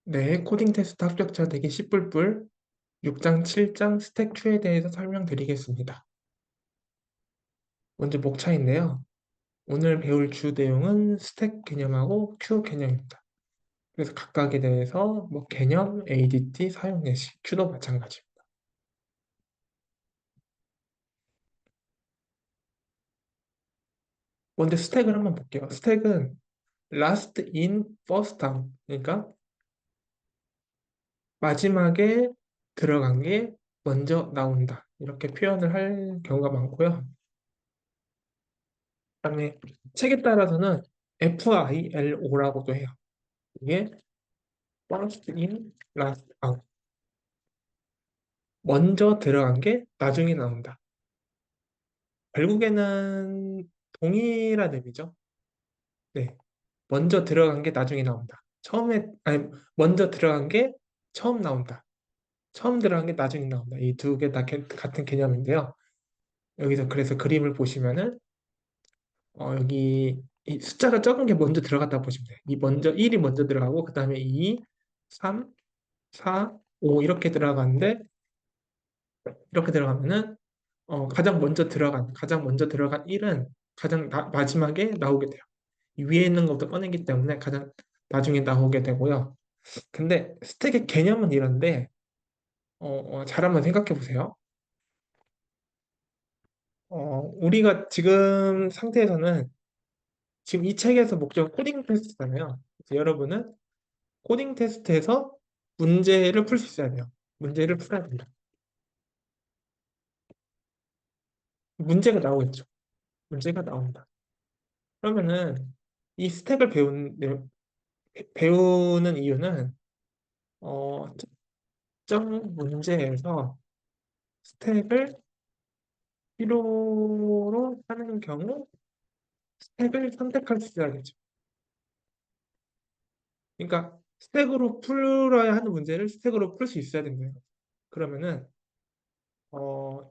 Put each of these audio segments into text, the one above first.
네, 코딩 테스트 합격자 되기 10불불 6장 7장 스택 큐에 대해서 설명드리겠습니다. 먼저 목차인데요. 오늘 배울 주 내용은 스택 개념하고 큐 개념입니다. 그래서 각각에 대해서 개념, ADT, 사용 예시, 큐도 마찬가지입니다. 먼저 스택을 한번 볼게요. 스택은 last in, first out. 그러니까 마지막에 들어간 게 먼저 나온다. 이렇게 표현을 할 경우가 많고요. 그다음에 책에 따라서는 FILO라고도 해요. 이게 first in, last out. 먼저 들어간 게 나중에 나온다. 결국에는 동일한 의미죠. 네. 먼저 들어간 게 나중에 나온다. 아니, 먼저 들어간 게 처음 나온다. 처음 들어간 게 나중에 나온다. 이 두 개 다 같은 개념인데요. 여기서 그래서 그림을 보시면은, 여기 이 숫자가 적은 게 먼저 들어갔다 보시면 돼요. 이 먼저 1이 먼저 들어가고, 그 다음에 2, 3, 4, 5 이렇게 들어가는데, 이렇게 들어가면은 가장 먼저 들어간 1은 마지막에 나오게 돼요. 이 위에 있는 것부터 꺼내기 때문에 가장 나중에 나오게 되고요. 근데 스택의 개념은 이런데 잘 한번 생각해 보세요. 우리가 지금 상태에서는 지금 이 책에서 목적은 코딩 테스트잖아요. 그래서 여러분은 코딩 테스트에서 문제를 풀 수 있어야 돼요. 문제를 풀어야 된다. 문제가 나오겠죠. 문제가 나온다. 그러면은 이 스택을 배우는 이유는 특정 문제에서 스택을 필요로 하는 경우 스택을 선택할 수 있어야겠죠. 그러니까 스택으로 풀어야 하는 문제를 스택으로 풀 수 있어야 되는 거예요. 그러면은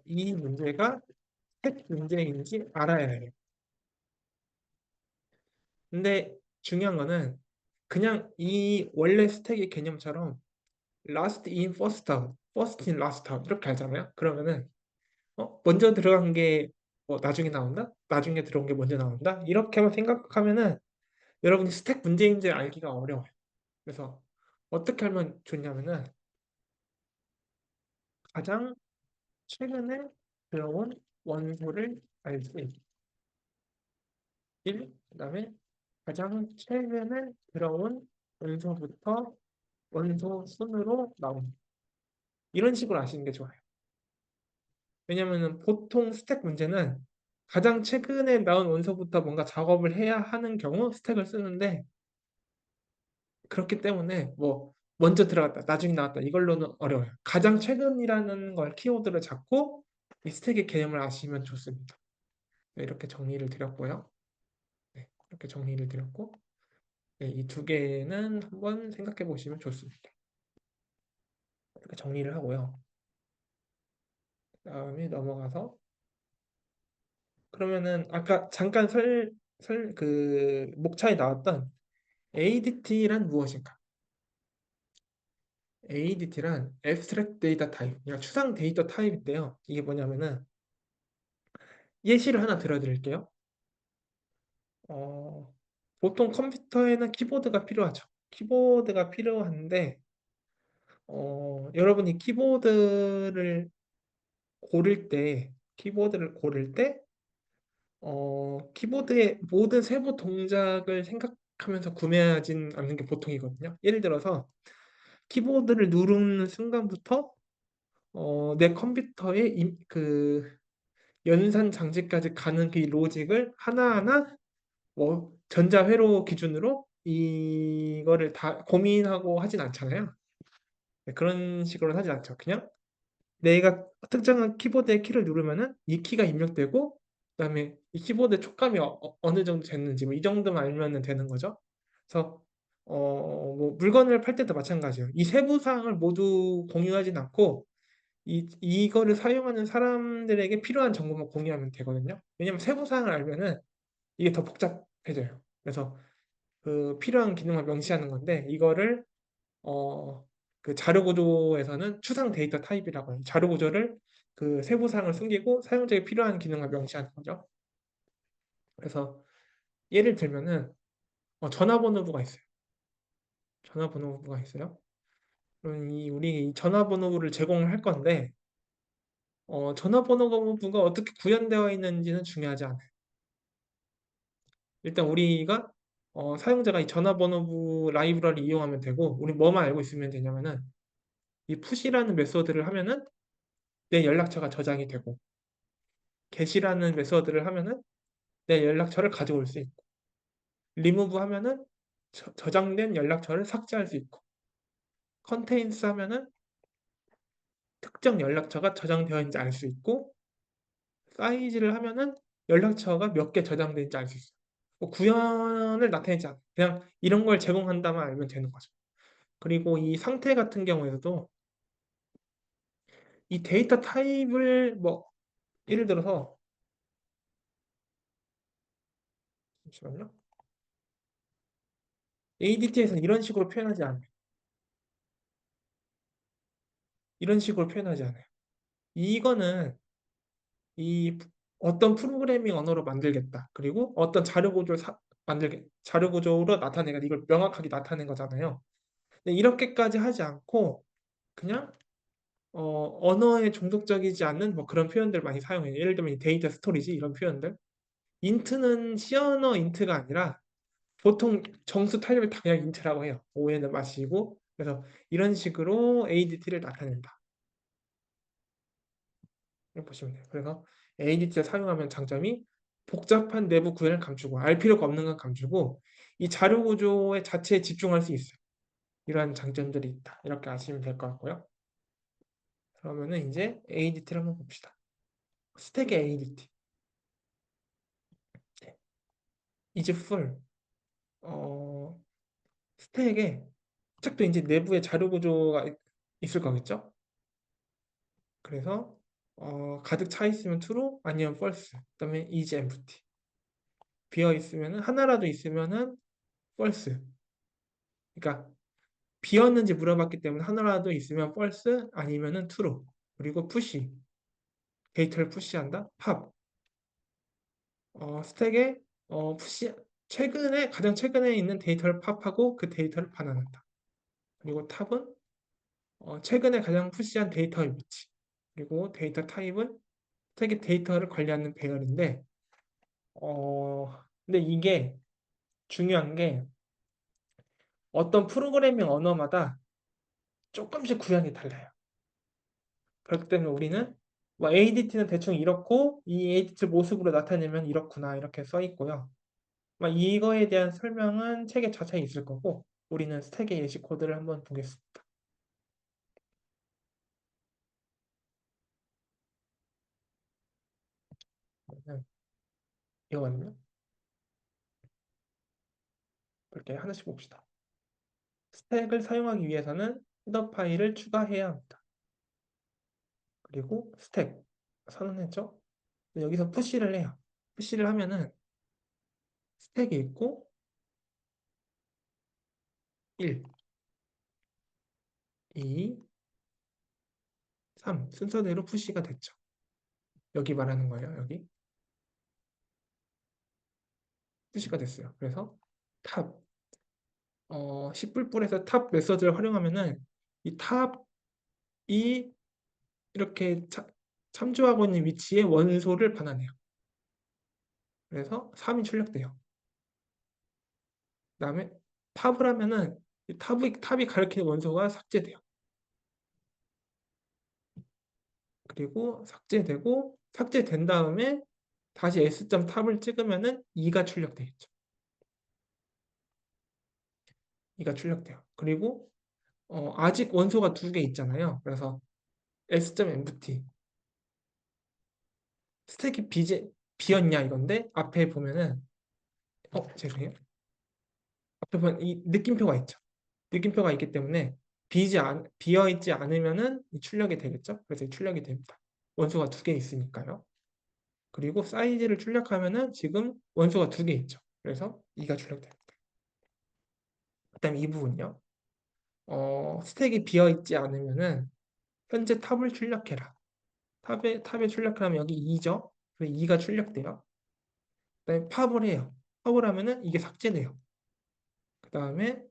이 문제가 스택 문제인지 알아야 해요. 근데 중요한 거는 그냥 이 원래 스택의 개념처럼 last in, first out, first in, last out 이렇게 하잖아요. 그러면은 먼저 들어간 게 나중에 나온다? 나중에 들어온 게 먼저 나온다? 이렇게만 생각하면은 여러분이 스택 문제인지 알기가 어려워요. 그래서 어떻게 하면 좋냐면은 가장 최근에 들어온 원소를 알 수 있는 1, 그다음에 가장 최근에 들어온 원소부터 원소 순으로 나온 이런 식으로 아시는 게 좋아요. 왜냐면은 보통 스택 문제는 가장 최근에 나온 원소부터 뭔가 작업을 해야 하는 경우 스택을 쓰는데 그렇기 때문에 먼저 들어갔다, 나중에 나왔다 이걸로는 어려워요. 가장 최근이라는 걸 키워드를 잡고 이 스택의 개념을 아시면 좋습니다. 네, 이렇게 정리를 드렸고요. 네, 이렇게 정리를 드렸고 네, 이 두 개는 한번 생각해 보시면 좋습니다. 이렇게 정리를 하고요. 그다음에 넘어가서 그러면은 아까 잠깐 목차에 나왔던 ADT란 무엇인가? ADT란 Abstract Data Type, 그러니까 추상 데이터 타입인데요. 이게 뭐냐면은 예시를 하나 들어드릴게요. 어, 보통 컴퓨터에는 키보드가 필요하죠. 키보드가 필요한데 여러분이 키보드를 고를 때 키보드의 모든 세부 동작을 생각하면서 구매하진 않는 게 보통이거든요. 예를 들어서 키보드를 누르는 순간부터 내 컴퓨터의 연산 장치까지 가는 그 로직을 하나하나 전자회로 기준으로 이거를 다 고민하고 하진 않잖아요. 네, 그런 식으로 하지 않죠. 그냥 내가 특정한 키보드의 키를 누르면은 이 키가 입력되고 그다음에 이 키보드 촉감이 느 정도 됐는지 이 정도만 알면 되는 거죠. 그래서 물건을 팔 때도 마찬가지예요. 이 세부 사항을 모두 공유하진 않고 이거를 사용하는 사람들에게 필요한 정보만 공유하면 되거든요. 왜냐면 세부 사항을 알면은 이게 더 복잡해져요. 그래서 그 필요한 기능만 명시하는 건데 이거를 어, 그 자료 구조에서는 추상 데이터 타입이라고 해요. 자료 구조를 그 세부 사항을 숨기고 사용자에게 필요한 기능을 명시하는 거죠. 그래서 예를 들면은 전화번호부가 있어요. 전화번호부가 있어요. 그럼 우리 이 전화번호부를 제공을 할 건데 전화번호부가 어떻게 구현되어 있는지는 중요하지 않아요. 일단 우리가 사용자가 이 전화번호부 라이브러리 이용하면 되고 우리 뭐만 알고 있으면 되냐면은 이 푸시라는 메소드를 하면은 내 연락처가 저장이 되고 get이라는 메소드를 하면은 내 연락처를 가져올 수 있고 remove 하면은 저장된 연락처를 삭제할 수 있고 contains 하면은 특정 연락처가 저장되어 있는지 알 수 있고 사이즈를 하면은 연락처가 몇 개 저장되는지 알 수 있어요. 뭐 구현을 나타내지 않아요. 그냥 이런 걸 제공한다만 알면 되는 거죠. 그리고 이 상태 같은 경우에도 이 데이터 타입을 뭐 예를 들어서 잠시만요. ADT에서 이런 식으로 표현하지 않아요. 이런 식으로 표현하지 않아요. 이거는 이 어떤 프로그래밍 언어로 만들겠다. 그리고 어떤 자료 구조로 나타내가 이걸 명확하게 나타낸 거잖아요. 근데 이렇게까지 하지 않고 그냥 언어에 종속적이지 않는 뭐 그런 표현들 많이 사용해요. 예를 들면 데이터 스토리지 이런 표현들. 인트는 시언어 인트가 아니라 보통 정수 타입을 다 그냥 인트라고 해요. 오해는 마시고. 그래서 이런 식으로 ADT를 나타낸다. 이렇게 보시면 돼요. 그래서 ADT를 사용하면 장점이 복잡한 내부 구현을 감추고 알 필요가 없는 건 감추고 이 자료 구조의 자체에 집중할 수 있어요. 이러한 장점들이 있다. 이렇게 아시면 될 것 같고요. 그러면은 이제 ADT를 한번 봅시다. 스택의 ADT. is full. 어, 스택에 책도 이제 내부에 자료 구조가 있을 거겠죠? 그래서 가득 차 있으면 true 아니면 false. 그다음에 is empty. 비어 있으면은 하나라도 있으면은 false. 그러니까 비었는지 물어봤기 때문에 하나라도 있으면 false 아니면은 true. 그리고 push. 데이터를 푸시한다. pop. 스택에 푸시 가장 최근에 있는 데이터를 팝하고 그 데이터를 반환한다. 그리고 탑은 최근에 가장 푸시한 데이터의 위치. 그리고 데이터 타입은 스택의 데이터를 관리하는 배열인데 근데 이게 중요한 게 어떤 프로그래밍 언어마다 조금씩 구현이 달라요. 그렇기 때문에 우리는 뭐 ADT는 대충 이렇고 이 ADT 모습으로 나타내면 이렇구나 이렇게 써 있고요. 막 이거에 대한 설명은 책에 자세히 있을 거고 우리는 스택의 예시 코드를 한번 보겠습니다. 이거거든요. 이렇게 하나씩 봅시다. 스택을 사용하기 위해서는 헤더 파일을 추가해야 합니다. 그리고 스택 선언했죠? 여기서 푸시를 해요. 푸시를 하면은 스택이 있고 1, 2, 3 순서대로 푸시가 됐죠. 여기 말하는 거예요. 여기 푸시가 됐어요. 그래서 탑 C++에서 탑 메서드를 활용하면은 이 탑이 이렇게 참조하고 있는 위치에 원소를 반환해요. 그래서 3이 출력돼요. 그다음에 탑을 하면은 이 탑이 가리키는 원소가 삭제돼요. 그리고 삭제된 다음에 다시 S.탑을 찍으면은 2가 출력되겠죠. 2가 출력돼요. 그리고 아직 원소가 두 개 있잖아요. 그래서 S.empty 스택이 비었냐 이건데 앞에 보면은 죄송해요. 앞에 보면 이 느낌표가 있죠. 느낌표가 있기 때문에 비어 있지 않으면은 출력이 되겠죠. 그래서 출력이 됩니다. 원소가 두 개 있으니까요. 그리고 사이즈를 출력하면은 지금 원소가 두 개 있죠. 그래서 2가 출력됩니다. 그다음에 이 부분요. 스택이 비어 있지 않으면은 현재 탑을 출력해라. 탑에 출력하면 여기 2죠. 그래서 2가 출력돼요. 그다음에 팝을 해요. 팝을 하면은 이게 삭제돼요. 그다음에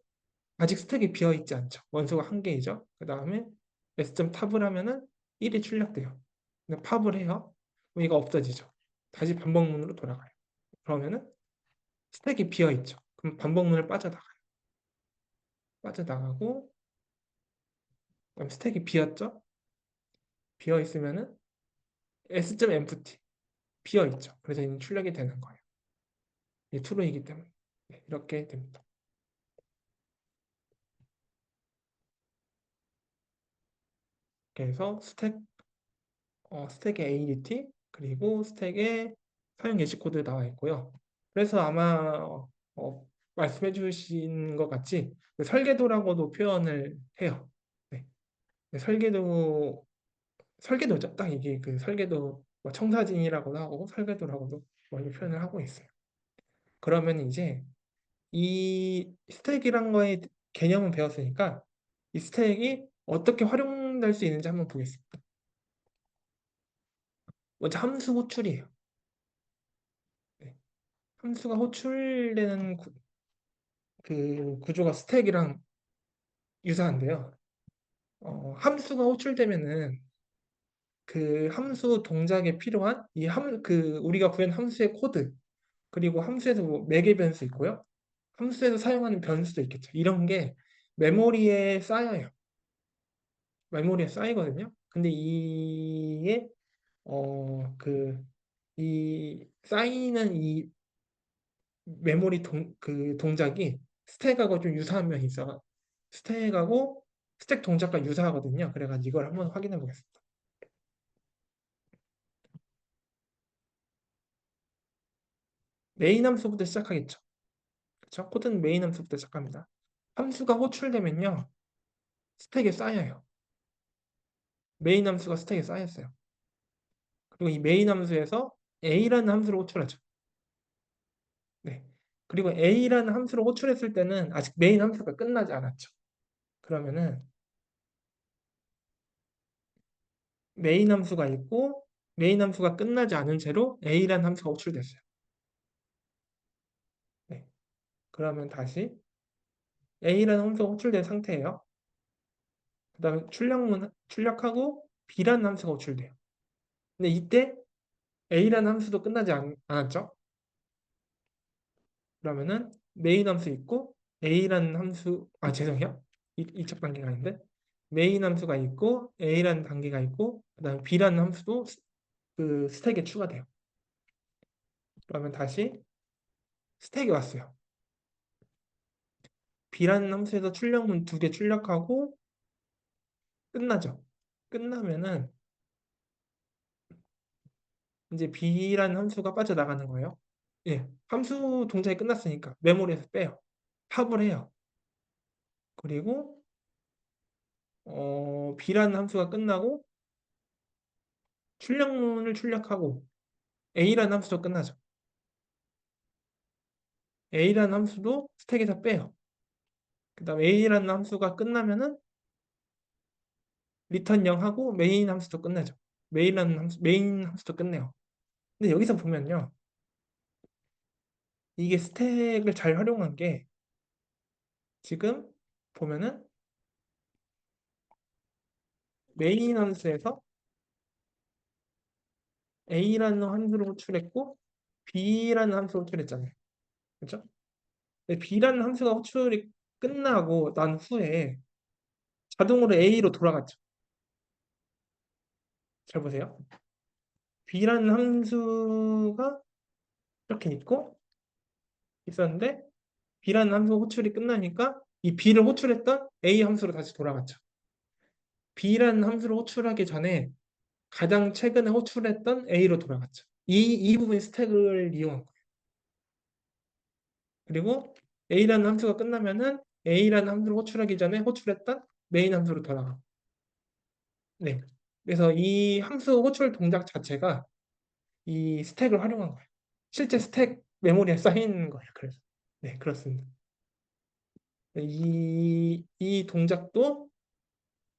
아직 스택이 비어 있지 않죠. 원소가 한 개이죠. 그다음에 S 탑을 하면은 1이 출력돼요. 근데 팝을 해요. 그럼 이거 없어지죠. 다시 반복문으로 돌아가요. 그러면은 스택이 비어 있죠. 그럼 반복문을 빠져나가요. 빠져나가고 그럼 스택이 비었죠. 비어 있으면은 S.empty 비어 있죠. 그래서 이제 출력이 되는 거예요. 이게 true이기 때문에 네, 이렇게 됩니다. 그래서 스택의 ADT 그리고 스택의 사용 예시 코드 나와 있고요. 그래서 아마 말씀해 주신 것 같이 그 설계도라고도 표현을 해요. 네. 네, 설계도죠. 딱 이게 그 설계도 뭐 청사진이라고도 하고 설계도라고도 많이 표현을 하고 있어요. 그러면 이제 이 스택이란 거의 개념은 배웠으니까 이 스택이 어떻게 활용될 수 있는지 한번 보겠습니다. 먼저 함수 호출이에요. 네. 함수가 호출되는 그 구조가 스택이랑 유사한데요. 함수가 호출되면은 그 함수 동작에 필요한 그 우리가 구한 함수의 코드 그리고 함수에서 뭐 매개 변수 있고요. 함수에서 사용하는 변수도 있겠죠. 이런 게 메모리에 쌓여요. 메모리에 쌓이거든요. 근데 이게 이 쌓이는 이 메모리 그 동작이 스택하고 좀 유사한 면이 있어. 스택하고 스택 동작과 유사하거든요. 그래가지고 이걸 한번 확인해 보겠습니다. 메인 함수부터 시작하겠죠. 그렇죠? 코드는 메인 함수부터 시작합니다. 함수가 호출되면요. 스택에 쌓여요. 메인 함수가 스택에 쌓였어요. 그리고 이 메인 함수에서 A라는 함수를 호출하죠. 네. 그리고 A라는 함수를 호출했을 때는 아직 메인 함수가 끝나지 않았죠. 그러면은 메인 함수가 있고 메인 함수가 끝나지 않은 채로 A라는 함수가 호출됐어요. 네. 그러면 다시 A라는 함수가 호출된 상태예요. 그 다음에 출력하고 B라는 함수가 호출돼요. 근데 이때 A라는 함수도 끝나지 않았죠. 그러면은 메인 함수 있고 A라는 함수 죄송해요. 이쪽 단계가 아닌데 메인 함수가 있고 A라는 단계가 있고 그다음에 B라는 함수도 그 스택에 추가돼요. 그러면 다시 스택이 왔어요. B라는 함수에서 출력문 2개 출력하고 끝나죠. 끝나면은 이제 B라는 함수가 빠져나가는 거예요. 예, 함수 동작이 끝났으니까 메모리에서 빼요. 팝을 해요. 그리고 B라는 함수가 끝나고 출력문을 출력하고 A라는 함수도 끝나죠. A라는 함수도 스택에서 빼요. 그 다음 A라는 함수가 끝나면은 리턴 0 하고 메인 함수도 끝나죠. 메인 함수도 끝내요. 근데 여기서 보면요. 이게 스택을 잘 활용한 게 지금 보면은 메인 함수에서 A라는 함수를 호출했고 B라는 함수를 호출했잖아요. 그렇죠? 근데 B라는 함수가 호출이 끝나고 난 후에 자동으로 A로 돌아갔죠. 잘 보세요. B라는 함수가 이렇게 있었는데 B라는 함수 호출이 끝나니까 이 B를 호출했던 A 함수로 다시 돌아갔죠. B라는 함수를 호출하기 전에 가장 최근에 호출했던 A로 돌아갔죠. 이 부분이 스택을 이용한 거예요. 그리고 A라는 함수가 끝나면은 A라는 함수를 호출하기 전에 호출했던 메인 함수로 돌아가고. 네. 그래서 이 함수 호출 동작 자체가 이 스택을 활용한 거예요. 실제 스택 메모리에 쌓인 거예요. 그래서. 네, 그렇습니다. 이 동작도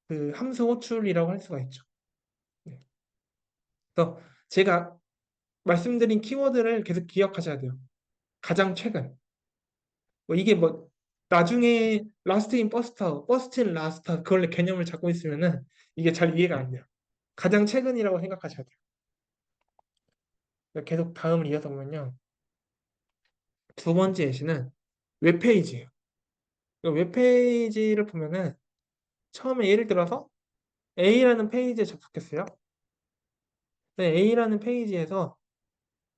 그 함수 호출이라고 할 수가 있죠. 네. 그래서 제가 말씀드린 키워드를 계속 기억하셔야 돼요. 가장 최근. 뭐 이게 뭐 나중에 라스트 인 버스터, 버스트 인 라스터 그걸 개념을 잡고 있으면은 이게 잘 이해가 안 돼요. 가장 최근이라고 생각하셔야 돼요. 계속 다음을 이어서 보면요. 두 번째 예시는 웹페이지예요. 웹페이지를 보면은 처음에 예를 들어서 A라는 페이지에 접속했어요. 네, A라는 페이지에서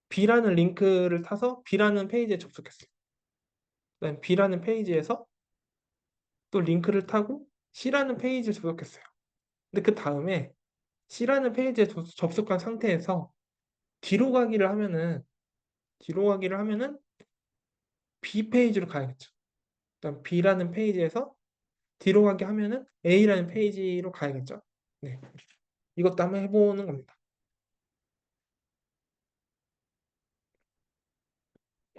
B라는 링크를 타서 B라는 페이지에 접속했어요. 그다음 B라는 페이지에서 또 링크를 타고 C라는 페이지에 접속했어요. 근데 그 다음에 C라는 페이지에 접속한 상태에서 뒤로 가기를 하면은 B 페이지로 가야겠죠. 그다음 B라는 페이지에서 뒤로 가기 하면은 A라는 페이지로 가야겠죠. 네. 이것도 한번 해보는 겁니다.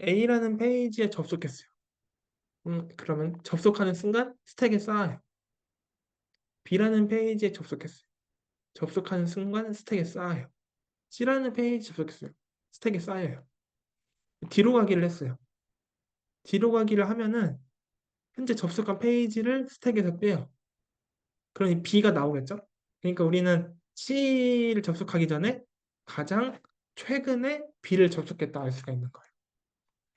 A라는 페이지에 접속했어요. 그러면 접속하는 순간 스택에 쌓아요. B라는 페이지에 접속했어요. 접속하는 순간 스택에 쌓아요. C라는 페이지 접속했어요. 스택에 쌓여요. 뒤로 가기를 했어요. 뒤로 가기를 하면은 현재 접속한 페이지를 스택에서 빼요. 그러니 B가 나오겠죠? 그러니까 우리는 C를 접속하기 전에 가장 최근에 B를 접속했다 알 수가 있는 거예요.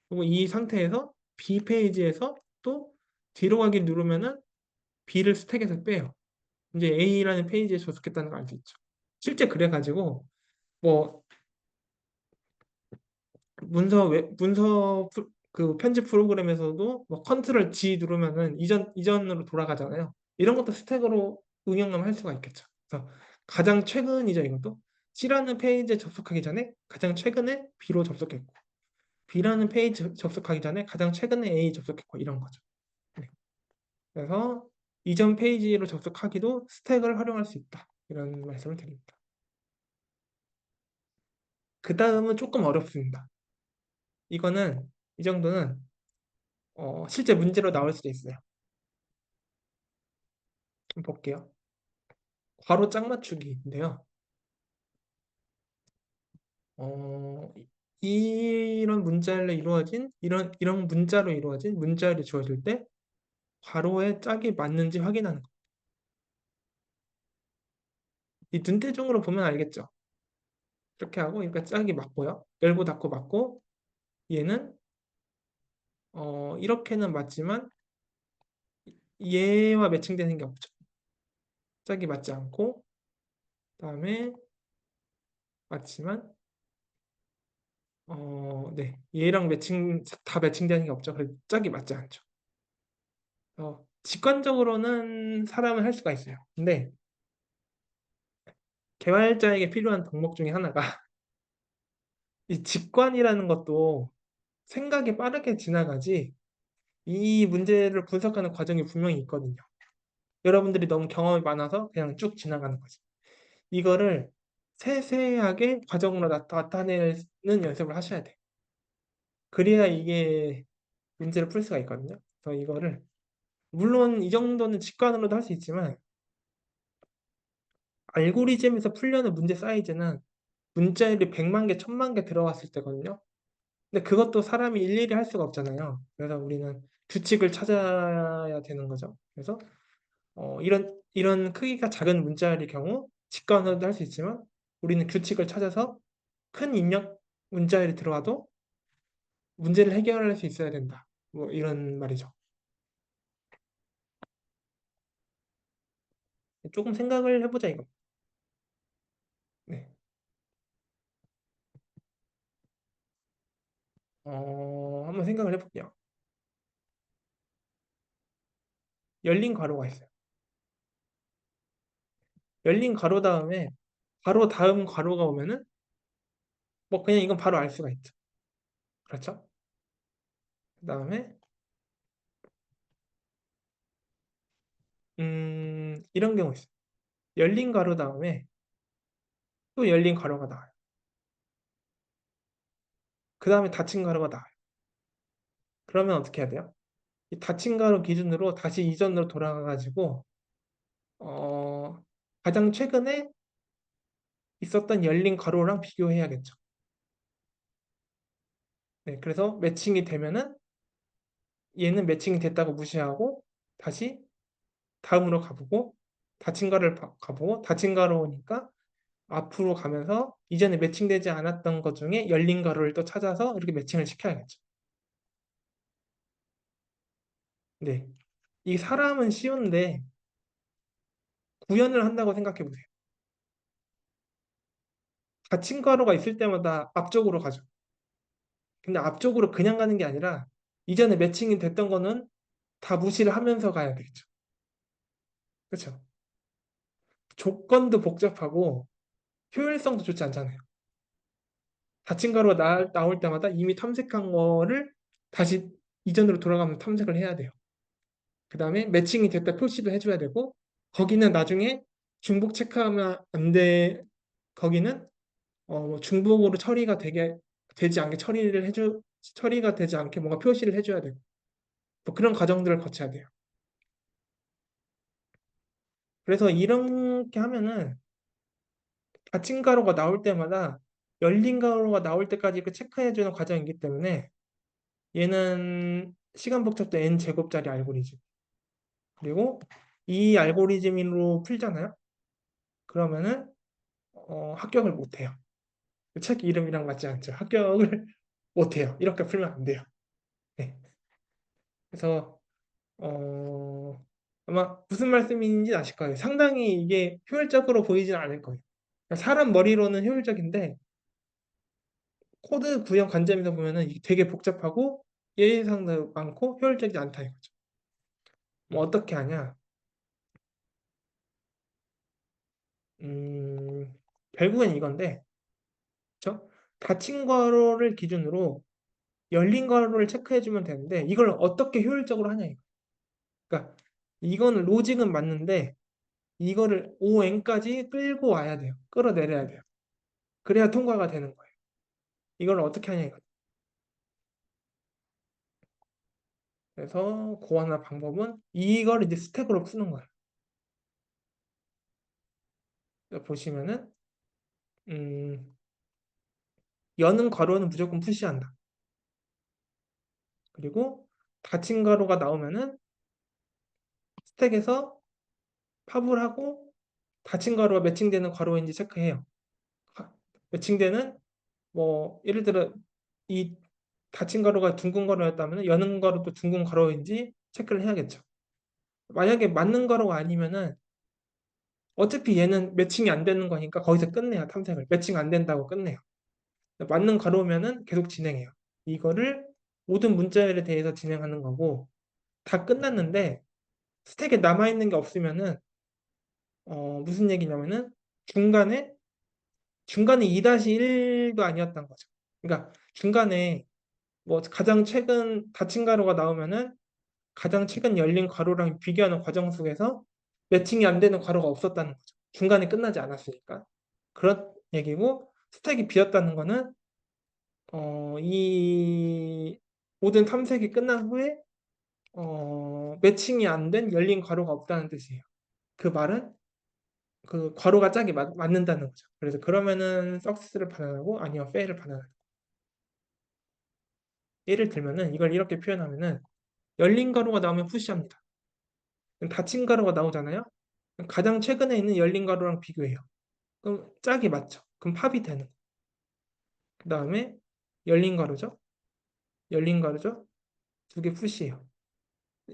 그리고 이 상태에서 B 페이지에서 또 뒤로 가기 누르면은 B를 스택에서 빼요. 이제 A라는 페이지에 접속했다는 걸 알 수 있죠. 실제 그래가지고 뭐 그 편집 프로그램에서도 뭐 컨트롤 G 누르면은 이전으로 돌아가잖아요. 이런 것도 스택으로 응용을 할 수가 있겠죠. 그래서 가장 최근이죠, 이것도. C라는 페이지에 접속하기 전에 가장 최근에 B로 접속했고, B라는 페이지 접속하기 전에 가장 최근에 A 접속했고, 이런 거죠. 네. 그래서 이전 페이지로 접속하기도 스택을 활용할 수 있다. 이런 말씀을 드립니다. 그 다음은 조금 어렵습니다. 이거는, 이 정도는 실제 문제로 나올 수도 있어요. 좀 볼게요. 괄호 짝 맞추기인데요. 이런 문자로 이루어진 이런 문자로 이루어진 문자열이 주어질 때 괄호에 짝이 맞는지 확인하는 거. 이 눈대중으로 보면 알겠죠. 이렇게 하고 그러니까 짝이 맞고요. 열고 닫고 맞고 얘는 이렇게는 맞지만 얘와 매칭되는 게 없죠. 짝이 맞지 않고 그다음에 맞지만 네 얘랑 다 매칭되는 게 없죠. 그래서 짝이 맞지 않죠. 직관적으로는 사람을 할 수가 있어요. 근데 개발자에게 필요한 덕목 중에 하나가 이 직관이라는 것도 생각이 빠르게 지나가지 이 문제를 분석하는 과정이 분명히 있거든요. 여러분들이 너무 경험이 많아서 그냥 쭉 지나가는 거지. 이거를 세세하게 과정으로 나타내는 연습을 하셔야 돼. 그래야 이게 문제를 풀 수가 있거든요. 그래서 이거를 물론 이 정도는 직관으로도 할 수 있지만 알고리즘에서 풀려는 문제 사이즈는 문자열이 100만 개, 1000만 개 들어갔을 때거든요. 근데 그것도 사람이 일일이 할 수가 없잖아요. 그래서 우리는 규칙을 찾아야 되는 거죠. 그래서 이런 크기가 작은 문자열의 경우 직관으로도 할 수 있지만 우리는 규칙을 찾아서 큰 입력 문자열이 들어와도 문제를 해결할 수 있어야 된다. 뭐 이런 말이죠. 조금 생각을 해보자 이거. 네. 한번 생각을 해볼게요. 열린 괄호가 있어요. 열린 괄호 다음에 바로 다음 괄호가 오면은 뭐 그냥 이건 바로 알 수가 있죠. 그렇죠? 그 다음에 이런 경우 있어요. 열린 괄호 다음에 또 열린 괄호가 나와요. 그 다음에 닫힌 괄호가 나와요. 그러면 어떻게 해야 돼요? 이 닫힌 가로 기준으로 다시 이전으로 돌아가가지고 어, 가장 최근에 있었던 열린 가로랑 비교해야겠죠. 네, 그래서 매칭이 되면은 얘는 매칭이 됐다고 무시하고 다시 다음으로 가보고 닫힌 가로를 가보고 닫힌 가로니까 앞으로 가면서 이전에 매칭되지 않았던 것 중에 열린 가로를 또 찾아서 이렇게 매칭을 시켜야겠죠. 네. 이 사람은 쉬운데 구현을 한다고 생각해 보세요. 닫힌 가로가 있을 때마다 앞쪽으로 가죠. 근데 앞쪽으로 그냥 가는 게 아니라 이전에 매칭이 됐던 거는 다 무시를 하면서 가야 되겠죠. 그렇죠? 조건도 복잡하고 효율성도 좋지 않잖아요. 닫힌 가루가 나올 때마다 이미 탐색한 거를 다시 이전으로 돌아가면서 탐색을 해야 돼요. 그 다음에 매칭이 됐다 표시도 해줘야 되고 거기는 나중에 중복 체크하면 안 돼. 거기는 중복으로 되지 않게 처리가 되지 않게 뭔가 표시를 해줘야 되고 뭐 그런 과정들을 거쳐야 돼요. 그래서 이렇게 하면은 닫힌 가루가 나올 때마다 열린 가루가 나올 때까지 그 체크해주는 과정이기 때문에 얘는 시간 복잡도 n 제곱짜리 알고리즘. 그리고 이 알고리즘으로 풀잖아요. 그러면은 합격을 못 해요. 책 이름이랑 맞지 않죠. 합격을 못 해요. 이렇게 풀면 안 돼요. 네. 그래서 아마 무슨 말씀인지 아실 거예요. 상당히 이게 효율적으로 보이지는 않을 거예요. 사람 머리로는 효율적인데 코드 구형 관점에서 보면은 이게 되게 복잡하고 예외사항도 많고 효율적이지 않다 이거죠. 뭐 어떻게 하냐? 음, 결국엔 이건데, 그쵸? 닫힌 괄호를 기준으로 열린 괄호를 체크해주면 되는데 이걸 어떻게 효율적으로 하냐 이거. 그러니까 이거는 로직은 맞는데 이거를 ON까지 끌고 와야 돼요. 끌어내려야 돼요. 그래야 통과가 되는 거예요. 이걸 어떻게 하냐 이거. 그래서 그 하나 방법은 이걸 이제 스택으로 푸는 거예요. 보시면은 음, 여는 괄호는 무조건 푸시한다. 그리고 닫힌 괄호가 나오면은 스택에서 팝을 하고 닫힌 괄호가 매칭되는 괄호인지 체크해요. 매칭되는 뭐 예를 들어 이 닫힌 괄호가 둥근 괄호였다면 여는 괄호도 둥근 괄호인지 체크를 해야겠죠. 만약에 맞는 괄호가 아니면은 어차피 얘는 매칭이 안 되는 거니까 거기서 끝내요. 탐색을. 매칭 안 된다고 끝내요. 맞는 괄호면은 계속 진행해요. 이거를 모든 문자열에 대해서 진행하는 거고 다 끝났는데 스택에 남아있는 게 없으면은 무슨 얘기냐면은 중간에 2-1도 아니었던 거죠. 그러니까 중간에 뭐 가장 최근 닫힌 가로가 나오면은 가장 최근 열린 괄호랑 비교하는 과정 속에서 매칭이 안 되는 괄호가 없었다는 거죠. 중간에 끝나지 않았으니까. 그런 얘기고 스택이 비었다는 거는 이 모든 탐색이 끝난 후에 매칭이 안 된 열린 괄호가 없다는 뜻이에요. 그 말은 그 괄호가 짝이 맞는다는 거죠. 그래서 그러면은 석세스를 반환하고 아니면 페일을 반환하는 거예요. 예를 들면은 이걸 이렇게 표현하면은 열린 가로가 나오면 푸시합니다. 닫힌 가로가 나오잖아요. 가장 최근에 있는 열린 가로랑 비교해요. 그럼 짝이 맞죠. 그럼 팝이 되는 거예요. 그 다음에 열린 가로죠. 열린 가로죠. 두 개 푸시해요.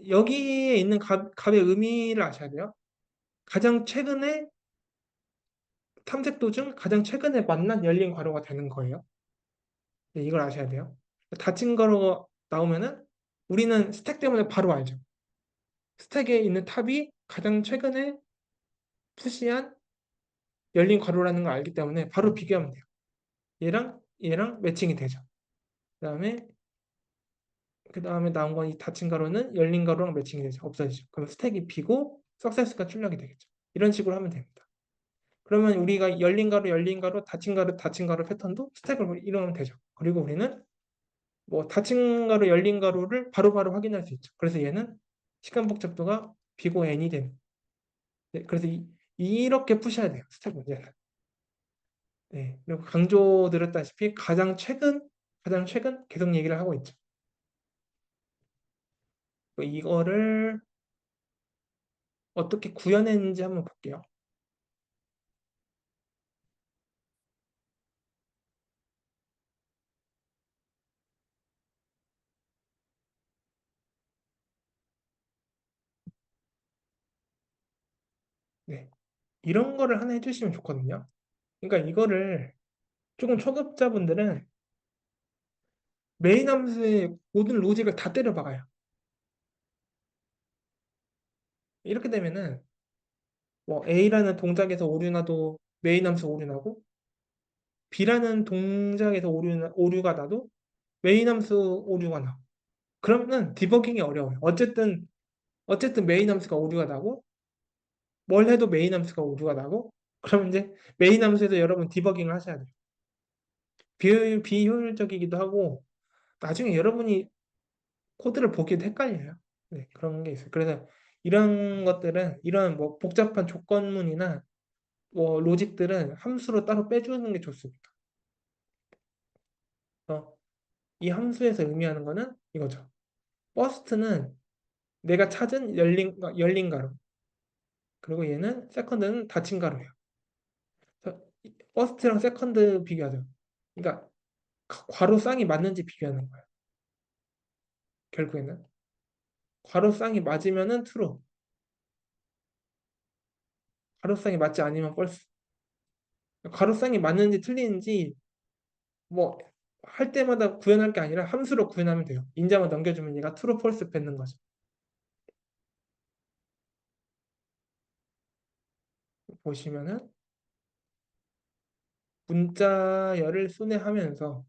여기에 있는 값의 의미를 아셔야 돼요. 가장 최근에 탐색도 중 가장 최근에 만난 열린 괄호가 되는 거예요. 네, 이걸 아셔야 돼요. 닫힌 괄호가 나오면은 우리는 스택 때문에 바로 알죠. 스택에 있는 탑이 가장 최근에 푸시한 열린 괄호라는 걸 알기 때문에 바로 비교하면 돼요. 얘랑 매칭이 되죠. 그다음에 그다음에 나온 건 이 닫힌 가로는 열린 가로랑 매칭이 되죠. 없어지죠. 그럼 스택이 비고 석세스가 출력이 되겠죠. 이런 식으로 하면 됩니다. 그러면 우리가 열린 가로, 열린 가로, 닫힌 가로, 닫힌 가로 패턴도 스택을 이용하면 되죠. 그리고 우리는 뭐 닫힌 가루, 열린 가루를 바로바로 확인할 수 있죠. 그래서 얘는 시간 복잡도가 B고 N이 되는. 네, 그래서 이렇게 푸셔야 돼요. 스텝 문제는. 네, 그리고 강조드렸다시피 가장 최근 계속 얘기를 하고 있죠. 이거를 어떻게 구현했는지 한번 볼게요. 네, 이런 거를 하나 해주시면 좋거든요. 그러니까 이거를 조금 초급자분들은 메인 함수의 모든 로직을 다 때려 박아요. 이렇게 되면은 뭐 A라는 동작에서 오류나도 메인 함수 오류나고 B라는 동작에서 오류가 나도 메인 함수 오류가 나. 그러면은 디버깅이 어려워요. 어쨌든 메인 함수가 오류가 나고 뭘 해도 메인 함수가 오류가 나고 그러면 이제 메인 함수에서 여러분 디버깅을 하셔야 돼요. 비효율적이기도 하고 나중에 여러분이 코드를 보기도 헷갈려요. 네, 그런 게 있어요. 그래서 이런 것들은 이런 뭐 복잡한 조건문이나 뭐 로직들은 함수로 따로 빼주는 게 좋습니다. 이 함수에서 의미하는 거는 이거죠. 버스트는 내가 찾은 열린 가로. 그리고 얘는 세컨드는 닫힌 가로예요. 그래서 버스트랑 세컨드 비교하죠. 그러니까 괄호 쌍이 맞는지 비교하는 거예요. 결국에는 괄호 쌍이 맞으면은 true, 괄호 쌍이 맞지 않으면 false. 괄호 쌍이 맞는지 틀리는지 뭐 할 때마다 구현할 게 아니라 함수로 구현하면 돼요. 인자만 넘겨주면 얘가 true, false 뱉는 거죠. 보시면은 문자열을 순회하면서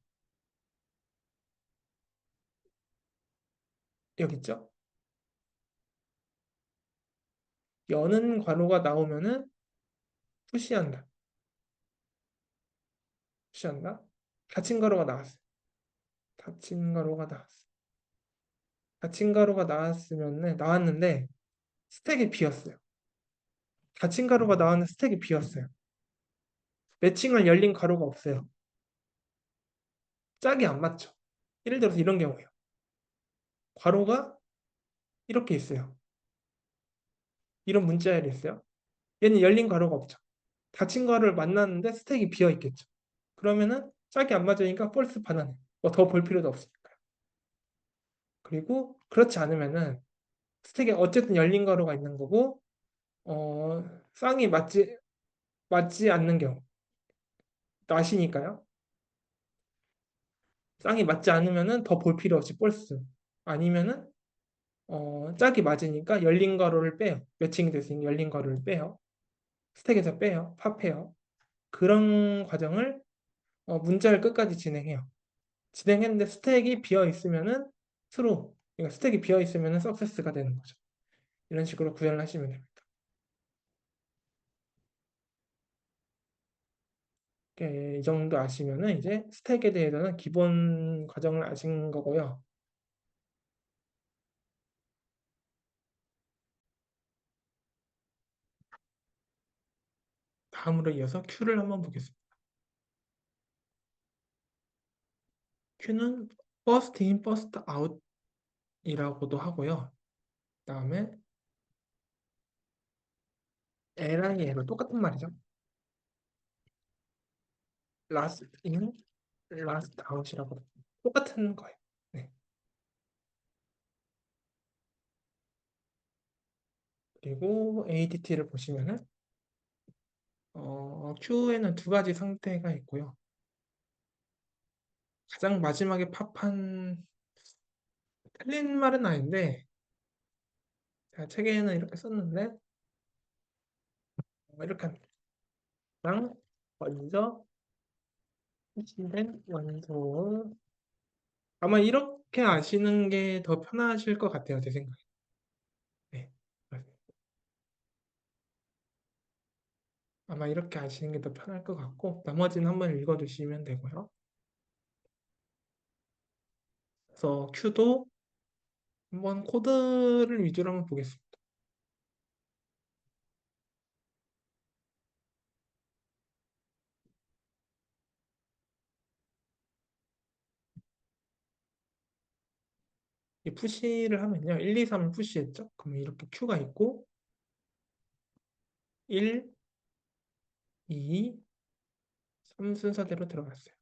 여기 있죠? 여는 괄호가 나오면은 푸시한다. 푸시한다. 닫힌 괄호가 나왔어요. 닫힌 괄호가 나왔어. 닫힌 괄호가 나왔는데 스택이 비었어요. 닫힌 괄호가 나왔는데 스택이 비었어요. 매칭을 열린 괄호가 없어요. 짝이 안 맞죠. 예를 들어서 이런 경우예요. 괄호가 이렇게 있어요. 이런 문자열이 있어요. 얘는 열린 괄호가 없죠. 닫힌 괄호를 만났는데 스택이 비어 있겠죠. 그러면은 짝이 안 맞으니까 폴스 반환해. 뭐더 볼 필요도 없으니까. 그리고 그렇지 않으면은 스택에 어쨌든 열린 괄호가 있는 거고 쌍이 맞지 않는 경우 낫이니까요. 쌍이 맞지 않으면은 더 볼 필요 없이 폴스. 아니면은 짝이 맞으니까 열린 괄호를 빼요. 매칭이 됐으니 열린 괄호를 빼요. 스택에서 빼요. 팝해요. 그런 과정을 문자를 끝까지 진행해요. 진행했는데 스택이 비어 있으면은 트루. 그러니까 스택이 비어 있으면은 석세스가 되는 거죠. 이런 식으로 구현을 하시면 됩니다. 이 정도 아시면은 이제 스택에 대해서는 기본 과정을 아신 거고요. 다음으로 이어서 Q를 한번 보겠습니다. Q는 first in, first out이라고도 하고요. 그다음에 LIL로 똑같은 말이죠. last in, last out이라고 똑같은 거예요. 네. 그리고 ADT를 보시면은 Q에는 두 가지 상태가 있고요. 가장 마지막에 팝한 틀린 말은 아닌데 제가 책에는 이렇게 썼는데 이렇게 합니다. 가장 먼저 실시된 원소 아마 이렇게 아시는 게 더 편하실 것 같아요. 제 생각에. 네. 아마 이렇게 아시는 게 더 편할 것 같고 나머지는 한번 읽어두시면 되고요. 그래서 Q도 한번 코드를 위주로 한번 보겠습니다. 이 푸시를 하면요. 1, 2, 3을 푸시했죠. 그러면 이렇게 Q가 있고 1, 2, 3 순서대로 들어갔어요.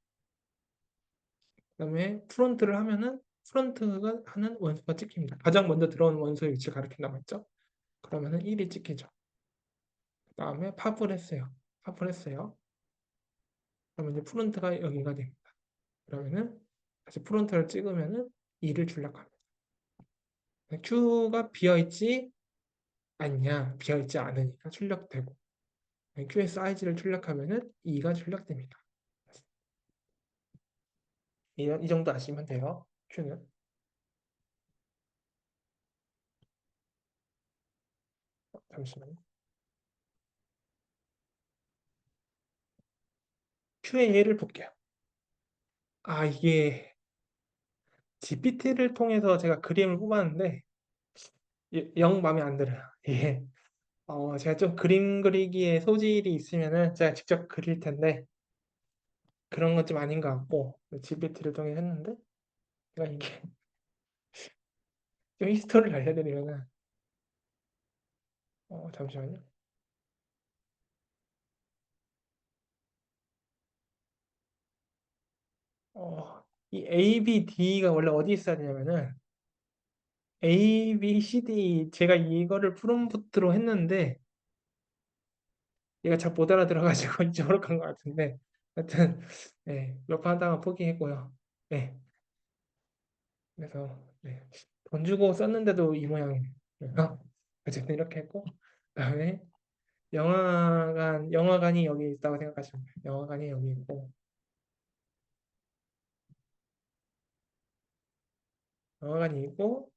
그다음에 프론트를 하면은 프론트가 하는 원소가 찍힙니다. 가장 먼저 들어온 원소의 위치를 가리킨다고 했죠. 그러면은 1이 찍히죠. 그다음에 팝을 했어요. 팝을 했어요. 그러면 이제 프론트가 여기가 됩니다. 그러면은 다시 프론트를 찍으면은 2를 출력합니다. Q가 비어있지 않냐? 비어있지 않으니까 출력되고 Q의 사이즈를 출력하면은 2가 출력됩니다. 이 정도 아시면 돼요. Q는. 잠시만요. Q의 예를 볼게요. 아, 이게 GPT를 통해서 제가 그림을 뽑았는데 영 마음에 안 들어요. 이게 제가 좀 그림 그리기에 소질이 있으면은 제가 직접 그릴 텐데 그런 건 좀 아닌 것 같고 GPT를 통해 했는데 제가 이게 좀 히스토리를 알려드리면은 잠시만요. 이 A, B, D가 원래 어디 있어야 되냐면은 A, B, C, D 제가 이거를 프롬프트로 했는데 얘가 잘 못 알아들어가지고 이쪽으로 간 것 같은데 하여튼 네, 몇 번 하다가 포기했고요. 네, 그래서 네, 돈 주고 썼는데도 이 모양이에요. 그래서 어쨌든 이렇게 했고 그다음에 영화관이 여기 있다고 생각하시면 돼요. 영화관이 여기 있고 영화관이 있고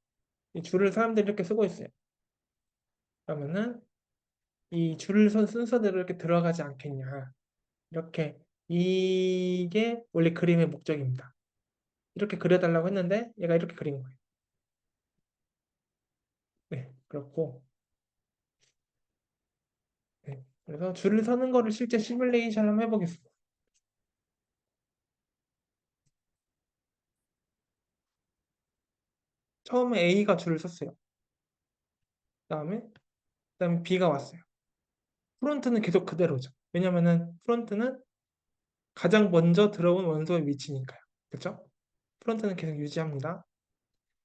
이 줄을 사람들이 이렇게 쓰고 있어요. 그러면은 이 줄을 선 순서대로 이렇게 들어가지 않겠냐. 이렇게 이게 원래 그림의 목적입니다. 이렇게 그려달라고 했는데 얘가 이렇게 그린 거예요. 네, 그렇고 네, 그래서 줄을 서는 거를 실제 시뮬레이션 한번 해보겠습니다. 처음에 A가 줄을 섰어요. 그다음에 그다음에 B가 왔어요. 프론트는 계속 그대로죠. 왜냐면은 프론트는 가장 먼저 들어온 원소의 위치니까요. 그렇죠? 프론트는 계속 유지합니다.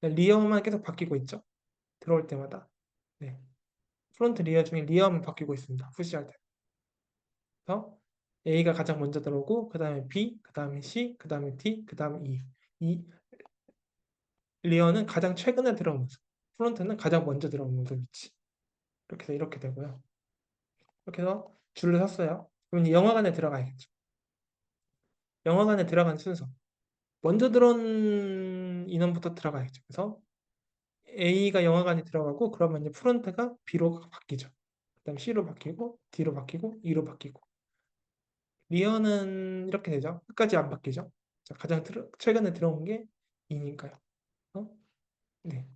리어만 계속 바뀌고 있죠. 들어올 때마다. 네. 프론트 리어 중에 리어만 바뀌고 있습니다. 푸시할 때. 그래서 A가 가장 먼저 들어오고 그 다음에 B, 그 다음에 C, 그 다음에 D, 그 다음에 E. 이 리어는 가장 최근에 들어온 모습. 프론트는 가장 먼저 들어온 모습 위치. 이렇게 해서 이렇게 되고요. 이렇게 해서 줄을 섰어요. 그럼 영화관에 들어가야겠죠. 영화관에 들어간 순서. 먼저 들어온 인원부터 들어가야겠죠. 그래서 A가 영화관에 들어가고 그러면 이제 프론트가 B로 바뀌죠. 그다음 C로 바뀌고 D로 바뀌고 E로 바뀌고 리어는 이렇게 되죠. 끝까지 안 바뀌죠. 자, 가장 최근에 들어온 게 E니까요. 어? 네.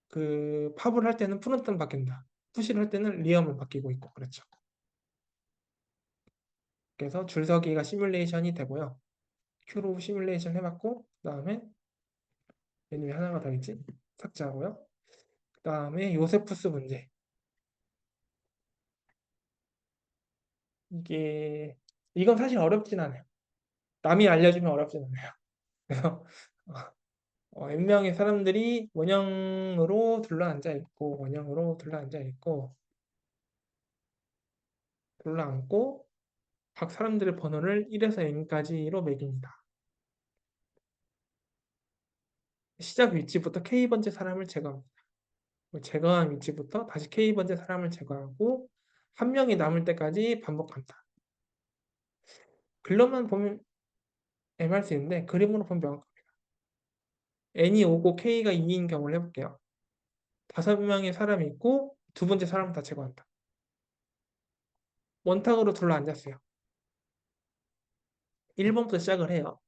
그 팝을 할 때는 프론트는 바뀐다. 푸시를 할 때는 리어만 바뀌고 있고 그렇죠. 그래서 줄서기가 시뮬레이션이 되고요. Q로 시뮬레이션 해봤고 그다음에 얘는 왜 하나가 더 있지? 삭제하고요. 그다음에 요세푸스 문제. 이건 사실 어렵진 않아요. 남이 알려주면 어렵진 않아요. 그래서 N 명의 사람들이 원형으로 둘러앉아 있고 원형으로 둘러앉아 있고 둘러앉고 각 사람들의 번호를 1에서 N까지로 매깁니다. 시작 위치부터 K번째 사람을 제거합니다. 제거한 위치부터 다시 K번째 사람을 제거하고 한 명이 남을 때까지 반복합니다. 글로만 보면 M 할 수 있는데 그림으로 보면 명확합니다. N이 5고 K가 2인 경우를 해볼게요. 5명의 사람이 있고 두 번째 사람을 다 제거한다. 원탁으로 둘러앉았어요. 1번부터 시작을 해요.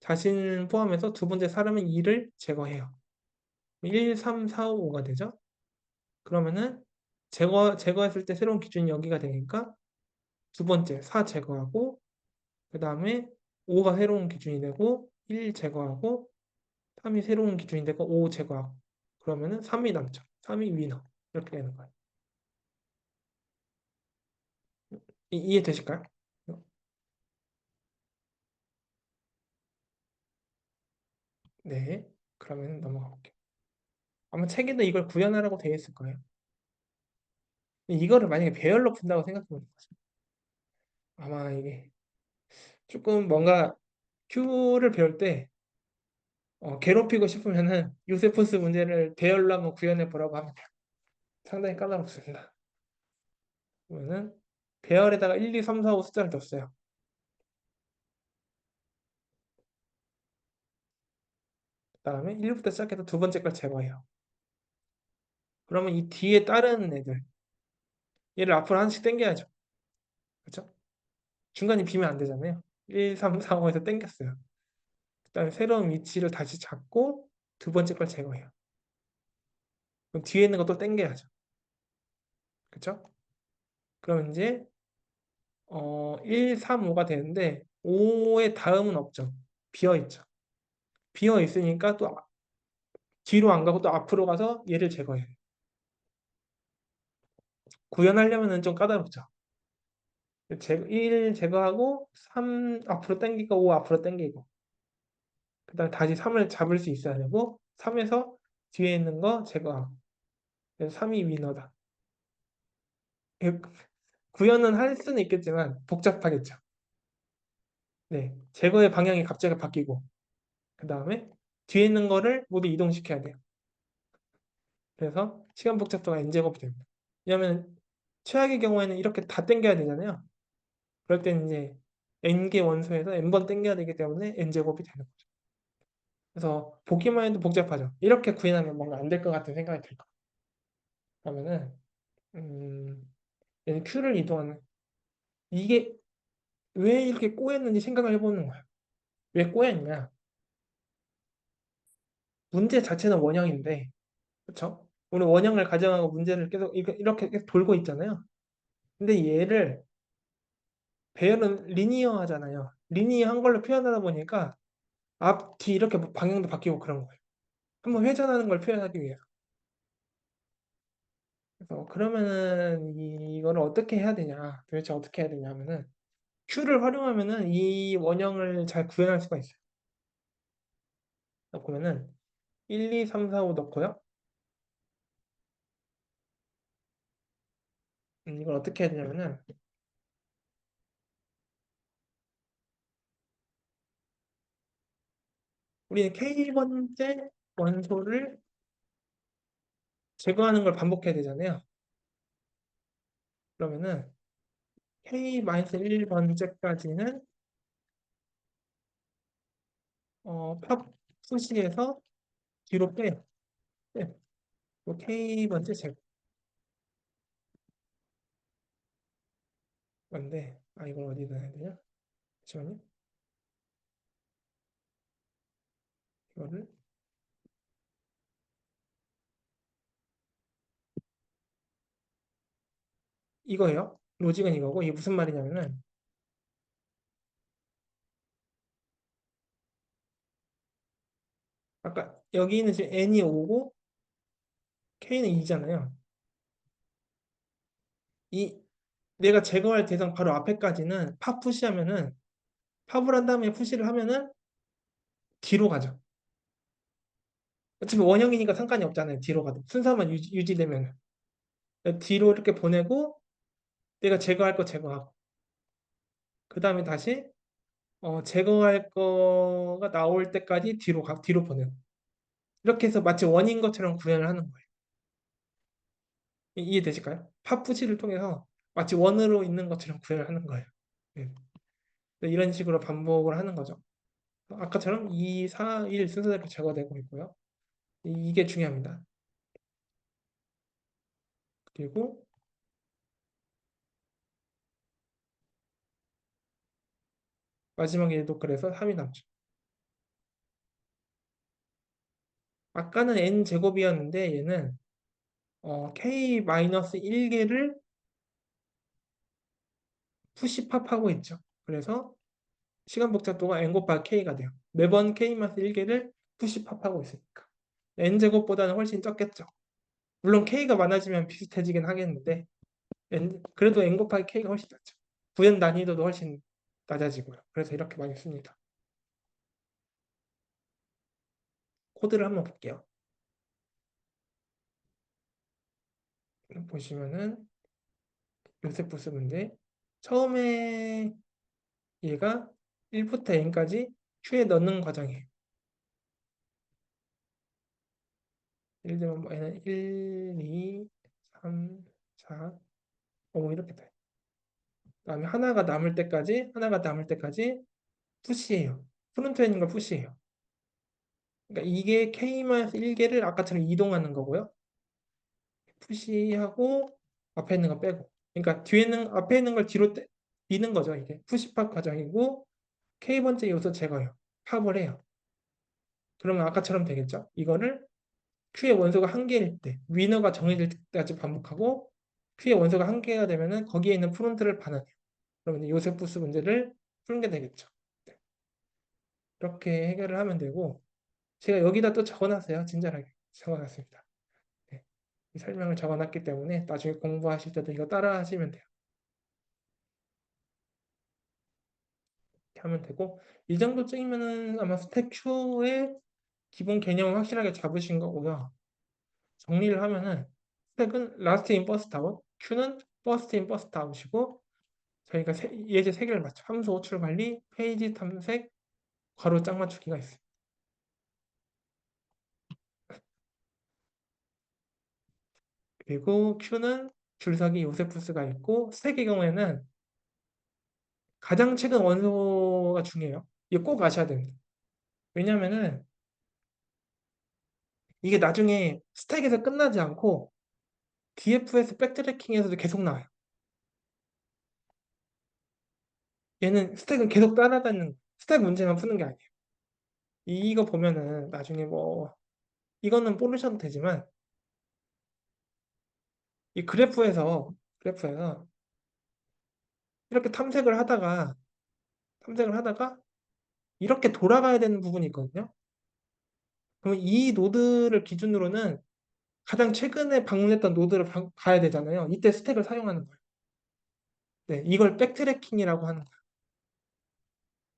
자신 포함해서 두 번째 사람은 2를 제거해요. 1, 3, 4, 5가 되죠. 그러면은 제거했을 때 새로운 기준이 여기가 되니까 두 번째 4 제거하고 그 다음에 5가 새로운 기준이 되고 1 제거하고 3이 새로운 기준이 되고 5 제거하고 그러면은 3이 남죠. 3이 위너 이렇게 되는 거예요. 이해되실까요? 네. 그러면 넘어가 볼게요. 아마 책에도 이걸 구현하라고 되어 있을 거예요. 이거를 만약에 배열로 푼다고 생각해 보는 거죠. 아마 이게 조금 뭔가 Q를 배울 때 괴롭히고 싶으면은 요세푸스 문제를 배열로 한번 구현해 보라고 하면 돼요. 상당히 까다롭습니다. 그러면은 배열에다가 1, 2, 3, 4, 5 숫자를 뒀어요. 그 다음에 1부터 시작해서 두 번째 걸 제거해요. 그러면 이 뒤에 다른 애들 얘를 앞으로 하나씩 당겨야죠. 그렇죠? 중간에 비면 안 되잖아요. 1, 3, 4, 5에서 당겼어요. 그 다음에 새로운 위치를 다시 잡고 두 번째 걸 제거해요. 그럼 뒤에 있는 것도 당겨야죠. 그렇죠? 그럼 이제 1, 3, 5가 되는데 5의 다음은 없죠. 비어 있죠. 비어 있으니까 또 뒤로 안 가고 또 앞으로 가서 얘를 제거해요. 구현하려면 좀 까다롭죠. 1 제거하고 3 앞으로 당기고 5 앞으로 당기고 그 다음에 다시 3을 잡을 수 있어야 되고 3에서 뒤에 있는 거 제거하고 그래서 3이 위너다. 구현은 할 수는 있겠지만 복잡하겠죠. 네, 제거의 방향이 갑자기 바뀌고 그 다음에 뒤에 있는 거를 모두 이동시켜야 돼요. 그래서 시간 복잡도가 n제곱이 됩니다. 왜냐하면 최악의 경우에는 이렇게 다 당겨야 되잖아요. 그럴 때는 이제 n개 원소에서 n번 당겨야 되기 때문에 n제곱이 되는 거죠. 그래서 보기만 해도 복잡하죠. 이렇게 구현하면 뭔가 안 될 것 같은 생각이 들 거예요. 그러면은 얘는 Q를 이동하는 이게 왜 이렇게 꼬였는지 생각을 해보는 거예요. 왜 꼬였냐? 문제 자체는 원형인데, 그렇죠? 우리 원형을 가정하고 문제를 계속 이렇게 계속 돌고 있잖아요. 근데 얘를 배열은 리니어하잖아요. 리니어한 걸로 표현하다 보니까 앞, 뒤 이렇게 방향도 바뀌고 그런 거예요. 한번 회전하는 걸 표현하기 위해서. 그래서 그러면은 이거를 어떻게 해야 되냐? 도대체 어떻게 해야 되냐면은 Q를 활용하면은 이 원형을 잘 구현할 수가 있어요. 보면은 1, 2, 3, 4, 5 넣고요. 이걸 어떻게 해야 되냐면은 우리는 K번째 원소를 제거하는 걸 반복해야 되잖아요. 그러면은 K-1번째까지는 팝 푸시에서 뒤로 빼요. 네. K번째 제거 건데 이걸 어디다 해야 되냐? 잠시만요. 이거를 이거예요. 로직은 이거고 이게 무슨 말이냐면은 아까 여기는 지금 n이 5고 k는 2잖아요. 이 내가 제거할 대상 바로 앞에까지는 팝 푸시하면은 팝을 한 다음에 푸시를 하면은 뒤로 가죠. 어차피 원형이니까 상관이 없잖아요. 뒤로 가도 순서만 유지되면 뒤로 이렇게 보내고 내가 제거할 거 제거하고 그 다음에 다시 제거할 거가 나올 때까지 뒤로 보내고 이렇게 해서 마치 원인 것처럼 구현을 하는 거예요. 이해되실까요? 팝 푸시를 통해서 마치 원으로 있는 것처럼 구현을 하는 거예요. 네. 이런 식으로 반복을 하는 거죠. 아까처럼 2, 4, 1 순서대로 제거되고 있고요. 이게 중요합니다. 그리고 마지막 얘도 그래서 3이 남죠. 아까는 n제곱이었는데 얘는 k-1개를 푸시팝하고 있죠. 그래서 시간 복잡도가 n 곱하기 k가 돼요. 매번 k-1개를 푸시팝하고 있으니까. n제곱보다는 훨씬 적겠죠. 물론 k가 많아지면 비슷해지긴 하겠는데 그래도 n 곱하기 k가 훨씬 낫죠. 구현 난이도도 훨씬 낮아지고요. 그래서 이렇게 많이 씁니다. 코드를 한번 볼게요. 보시면은 요세푸스 문제 처음에 얘가 1부터 n까지 큐에 넣는 과정이에요. 예를 들면 뭐 얘는 1, 2, 3, 4, 5 이렇게 돼. 그다음에 하나가 남을 때까지 푸시해요. 프론트엔딩과 푸시해요. 그러니까 이게 k-1개를 아까처럼 이동하는 거고요. 푸시하고 앞에 있는 거 빼고. 그러니까 앞에 있는 걸 뒤로 미는 거죠. 이게 푸시팝 과정이고 k번째 요소 제거해요. 팝을 해요. 그러면 아까처럼 되겠죠. 이거를 Q의 원소가 한 개일 때 위너가 정해질 때까지 반복하고 Q의 원소가 한 개가 되면은 거기에 있는 프론트를 반환해요. 그러면 요세푸스 문제를 푸는 게 되겠죠. 네. 이렇게 해결을 하면 되고 제가 여기다 또 적어놨어요. 친절하게 적어놨습니다. 네. 이 설명을 적어놨기 때문에 나중에 공부하실 때도 이거 따라 하시면 돼요. 이렇게 하면 되고 이 정도쯤이면은 아마 스택 Q의 기본 개념을 확실하게 잡으신 거고요. 정리를 하면은 스택은 라스트 인 퍼스트 아웃, Q는 퍼스트 인 퍼스트 아웃이고 저희가 예제 세 개를 맞죠. 함수 호출 관리, 페이지 탐색, 괄호 짝 맞추기가 있어요. 그리고 Q는 줄서기 요세푸스가 있고 스택의 경우에는 가장 최근 원소가 중요해요. 이거 꼭 아셔야 됩니다. 왜냐면은 이게 나중에 스택에서 끝나지 않고 DFS 백트래킹에서도 계속 나와요. 얘는 스택은 계속 따라다니는 스택 문제만 푸는 게 아니에요. 이거 보면은 나중에 뭐 이거는 모르셔도 되지만 이 그래프에서 이렇게 탐색을 하다가 이렇게 돌아가야 되는 부분이 있거든요. 그러면 이 노드를 기준으로는 가장 최근에 방문했던 노드를 가야 되잖아요. 이때 스택을 사용하는 거예요. 네, 이걸 백트래킹이라고 하는 거예요.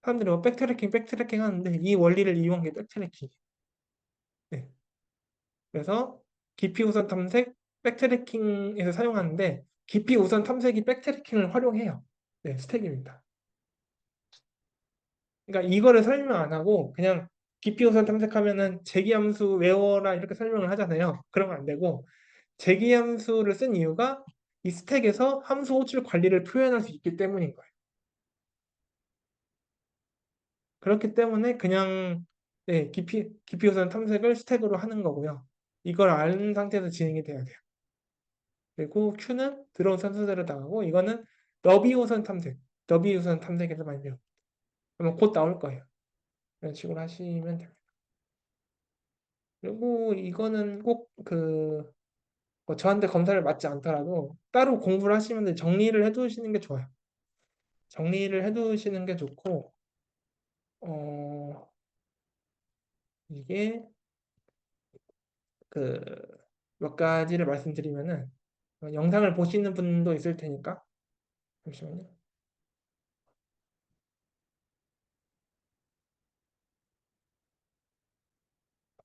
사람들이 뭐 백트래킹 하는데 이 원리를 이용한 게 백트래킹이에요. 네, 그래서 깊이 우선 탐색, 백트래킹에서 사용하는데 깊이 우선 탐색이 백트래킹을 활용해요. 네, 스택입니다. 그러니까 이거를 설명 안 하고 그냥 깊이 우선 탐색하면은 재기함수 외워라 이렇게 설명을 하잖아요. 그러면 안 되고 재기함수를 쓴 이유가 이 스택에서 함수 호출 관리를 표현할 수 있기 때문인 거예요. 그렇기 때문에 그냥 네, 깊이 우선 탐색을 스택으로 하는 거고요. 이걸 아는 상태에서 진행이 돼야 돼요. 그리고 Q는 들어온 선수대로 나가고 이거는 너비 우선 탐색에서 많이 배워. 그러면 곧 나올 거예요. 이런 식으로 하시면 됩니다. 그리고 이거는 꼭 뭐 저한테 검사를 맞지 않더라도 따로 공부를 하시면 정리를 해두시는 게 좋아요. 정리를 해두시는 게 좋고 어, 이게 그 몇 가지를 말씀드리면은 영상을 보시는 분도 있을 테니까 잠시만요.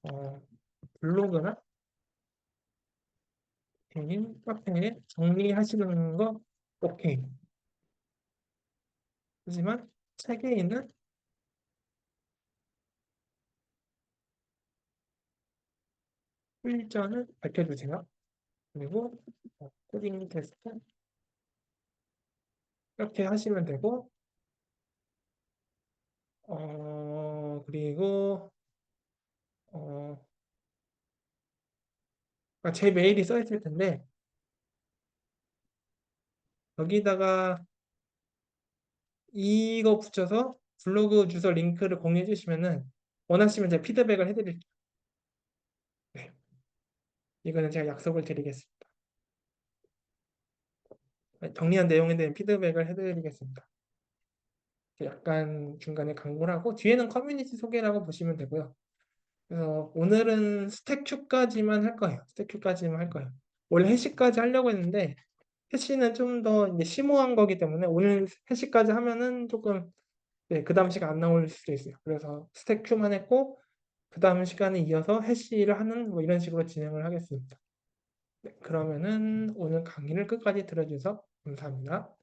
어, 블로그나 개인 카페에 정리하시는 거 오케이. 하지만 책에 있는 출전을 밝혀주세요. 그리고 코딩 테스트 이렇게 하시면 되고 그리고 어, 제 메일이 써 있을 텐데 여기다가 이거 붙여서 블로그 주소 링크를 공유해 주시면은 원하시면 제가 피드백을 해드릴게요. 이거는 제가 약속을 드리겠습니다. 정리한 내용에 대한 피드백을 해드리겠습니다. 약간 중간에 강구를 하고 뒤에는 커뮤니티 소개라고 보시면 되고요. 그래서 오늘은 스택큐까지만 할 거예요. 스택큐까지만 할 거예요. 원래 해시까지 하려고 했는데 해시는 좀 더 이제 심오한 거기 때문에 오늘 해시까지 하면은 조금 네, 그 다음 시간 안 나올 수도 있어요. 그래서 스택큐만 했고 그 다음 시간에 이어서 해시를 하는 뭐 이런 식으로 진행을 하겠습니다. 네, 그러면은 오늘 강의를 끝까지 들어주셔서 감사합니다.